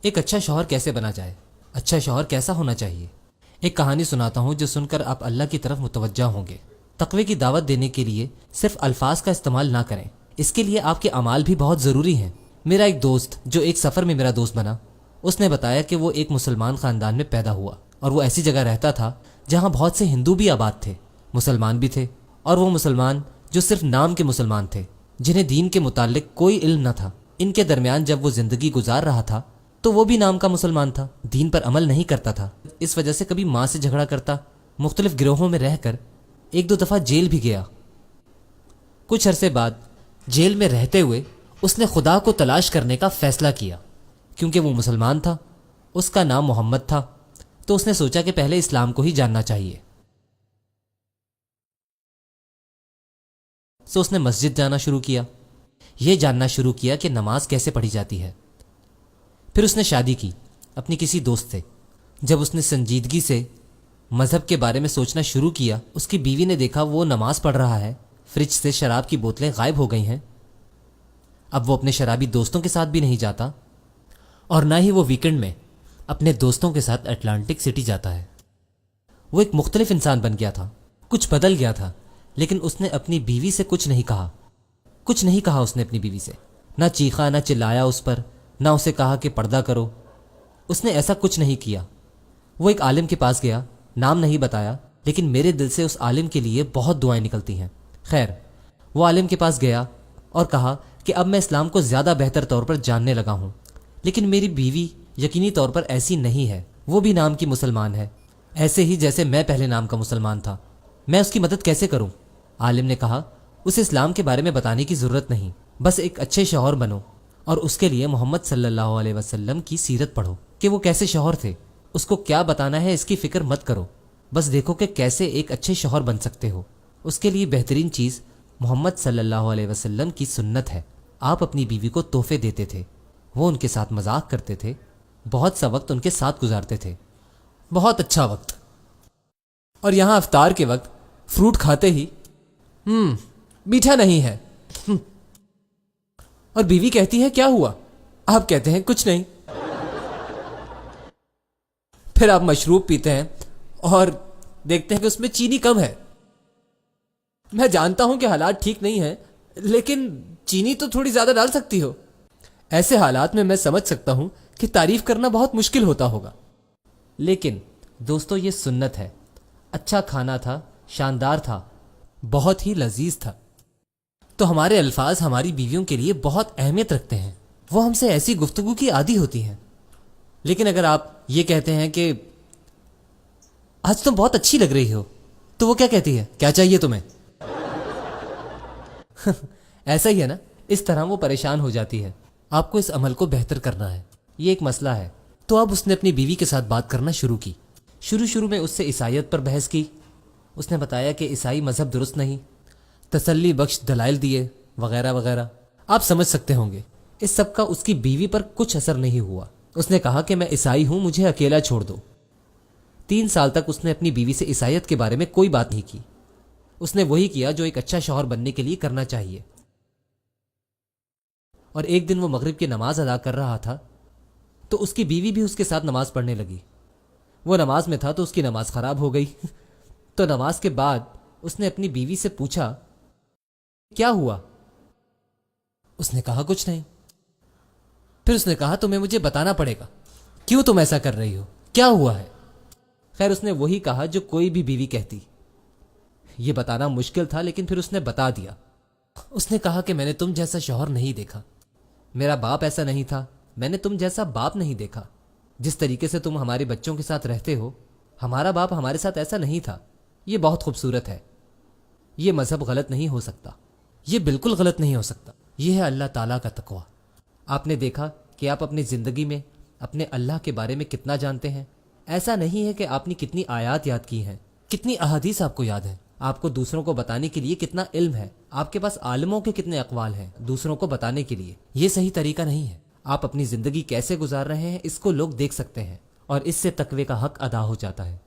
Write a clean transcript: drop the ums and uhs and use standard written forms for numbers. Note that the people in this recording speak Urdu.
ایک اچھا شوہر کیسے بنا جائے؟ اچھا شوہر کیسا ہونا چاہیے؟ ایک کہانی سناتا ہوں جو سن کر آپ اللہ کی طرف متوجہ ہوں گے۔ تقوی کی دعوت دینے کے لیے صرف الفاظ کا استعمال نہ کریں، اس کے لیے آپ کے اعمال بھی بہت ضروری ہیں۔ میرا ایک دوست جو ایک سفر میں میرا دوست بنا، اس نے بتایا کہ وہ ایک مسلمان خاندان میں پیدا ہوا اور وہ ایسی جگہ رہتا تھا جہاں بہت سے ہندو بھی آباد تھے، مسلمان بھی تھے، اور وہ مسلمان جو صرف نام کے مسلمان تھے، جنہیں دین کے متعلق کوئی علم نہ تھا۔ ان کے درمیان جب وہ زندگی گزار رہا تھا تو وہ بھی نام کا مسلمان تھا، دین پر عمل نہیں کرتا تھا۔ اس وجہ سے کبھی ماں سے جھگڑا کرتا، مختلف گروہوں میں رہ کر ایک دو دفعہ جیل بھی گیا۔ کچھ عرصے بعد جیل میں رہتے ہوئے اس نے خدا کو تلاش کرنے کا فیصلہ کیا۔ کیونکہ وہ مسلمان تھا، اس کا نام محمد تھا، تو اس نے سوچا کہ پہلے اسلام کو ہی جاننا چاہیے۔ سو اس نے مسجد جانا شروع کیا، یہ جاننا شروع کیا کہ نماز کیسے پڑھی جاتی ہے۔ پھر اس نے شادی کی اپنی کسی دوست سے۔ جب اس نے سنجیدگی سے مذہب کے بارے میں سوچنا شروع کیا، اس کی بیوی نے دیکھا وہ نماز پڑھ رہا ہے، فریج سے شراب کی بوتلیں غائب ہو گئی ہیں۔ اب وہ اپنے شرابی دوستوں کے ساتھ بھی نہیں جاتا، اور نہ ہی وہ ویکنڈ میں اپنے دوستوں کے ساتھ اٹلانٹک سٹی جاتا ہے۔ وہ ایک مختلف انسان بن گیا تھا، کچھ بدل گیا تھا، لیکن اس نے اپنی بیوی سے کچھ نہیں کہا اس نے اپنی بیوی سے، نہ چیخا، نہ چلایا اس پر، نہ اسے کہا کہ پردہ کرو۔ اس نے ایسا کچھ نہیں کیا۔ وہ ایک عالم کے پاس گیا، نام نہیں بتایا، لیکن میرے دل سے اس عالم کے لیے بہت دعائیں نکلتی ہیں۔ خیر، وہ عالم کے پاس گیا اور کہا کہ اب میں اسلام کو زیادہ بہتر طور پر جاننے لگا ہوں، لیکن میری بیوی یقینی طور پر ایسی نہیں ہے، وہ بھی نام کی مسلمان ہے، ایسے ہی جیسے میں پہلے نام کا مسلمان تھا۔ میں اس کی مدد کیسے کروں؟ عالم نے کہا، اسے اسلام کے بارے میں بتانے کی ضرورت نہیں، بس ایک اچھے شوہر بنو، اور اس کے لیے محمد صلی اللہ علیہ وسلم کی سیرت پڑھو کہ وہ کیسے شوہر تھے۔ اس کو کیا بتانا ہے اس کی فکر مت کرو، بس دیکھو کہ کیسے ایک اچھے شوہر بن سکتے ہو۔ اس کے لیے بہترین چیز محمد صلی اللہ علیہ وسلم کی سنت ہے۔ آپ اپنی بیوی کو تحفے دیتے تھے، وہ ان کے ساتھ مذاق کرتے تھے، بہت سا وقت ان کے ساتھ گزارتے تھے، بہت اچھا وقت۔ اور یہاں افطار کے وقت فروٹ کھاتے ہی میٹھا نہیں ہے، اور بیوی کہتی ہے کیا ہوا؟ آپ کہتے ہیں کچھ نہیں۔ پھر آپ مشروب پیتے ہیں اور دیکھتے ہیں کہ اس میں چینی کم ہے۔ میں جانتا ہوں کہ حالات ٹھیک نہیں ہیں، لیکن چینی تو تھوڑی زیادہ ڈال سکتی ہو۔ ایسے حالات میں سمجھ سکتا ہوں کہ تعریف کرنا بہت مشکل ہوتا ہوگا، لیکن دوستو یہ سنت ہے۔ اچھا کھانا تھا، شاندار تھا، بہت ہی لذیذ تھا۔ تو ہمارے الفاظ ہماری بیویوں کے لیے بہت اہمیت رکھتے ہیں، وہ ہم سے ایسی گفتگو کی عادی ہوتی ہیں۔ لیکن اگر آپ یہ کہتے ہیں کہ آج تم بہت اچھی لگ رہی ہو، تو وہ کیا کہتی ہے؟ کیا چاہیے تمہیں؟ ایسا ہی ہے نا، اس طرح وہ پریشان ہو جاتی ہے۔ آپ کو اس عمل کو بہتر کرنا ہے، یہ ایک مسئلہ ہے۔ تو اب اس نے اپنی بیوی کے ساتھ بات کرنا شروع کی۔ شروع میں اس سے عیسائیت پر بحث کی۔ اس نے بتایا کہ عیسائی مذہب درست نہیں، تسلی بخش دلائل دیے، وغیرہ وغیرہ۔ آپ سمجھ سکتے ہوں گے اس سب کا اس کی بیوی پر کچھ اثر نہیں ہوا۔ اس نے کہا کہ میں عیسائی ہوں، مجھے اکیلا چھوڑ دو۔ 3 سال تک اس نے اپنی بیوی سے عیسائیت کے بارے میں کوئی بات نہیں کی۔ اس نے وہی کیا جو ایک اچھا شوہر بننے کے لیے کرنا چاہیے۔ اور ایک دن وہ مغرب کی نماز ادا کر رہا تھا تو اس کی بیوی بھی اس کے ساتھ نماز پڑھنے لگی۔ وہ نماز میں تھا تو اس کی نماز خراب ہو گئی۔ تو نماز کے بعد اس نے اپنی بیوی سے پوچھا کیا ہوا؟ اس نے کہا کچھ نہیں۔ پھر اس نے کہا تمہیں مجھے بتانا پڑے گا، کیوں تم ایسا کر رہی ہو، کیا ہوا ہے؟ خیر، اس نے وہی کہا جو کوئی بھی بیوی کہتی۔ یہ بتانا مشکل تھا، لیکن پھر اس نے بتا دیا۔ اس نے کہا کہ میں نے تم جیسا شوہر نہیں دیکھا، میرا باپ ایسا نہیں تھا، میں نے تم جیسا باپ نہیں دیکھا، جس طریقے سے تم ہمارے بچوں کے ساتھ رہتے ہو، ہمارا باپ ہمارے ساتھ ایسا نہیں تھا۔ یہ بہت خوبصورت ہے، یہ مذہب غلط نہیں ہو سکتا، یہ بالکل غلط نہیں ہو سکتا، یہ ہے اللہ تعالیٰ کا تقویٰ۔ آپ نے دیکھا کہ آپ اپنی زندگی میں اپنے اللہ کے بارے میں کتنا جانتے ہیں۔ ایسا نہیں ہے کہ آپ نے کتنی آیات یاد کی ہیں، کتنی احادیث آپ کو یاد ہیں، آپ کو دوسروں کو بتانے کے لیے کتنا علم ہے، آپ کے پاس عالموں کے کتنے اقوال ہیں دوسروں کو بتانے کے لیے۔ یہ صحیح طریقہ نہیں ہے۔ آپ اپنی زندگی کیسے گزار رہے ہیں اس کو لوگ دیکھ سکتے ہیں، اور اس سے تقوی کا حق ادا ہو جاتا ہے۔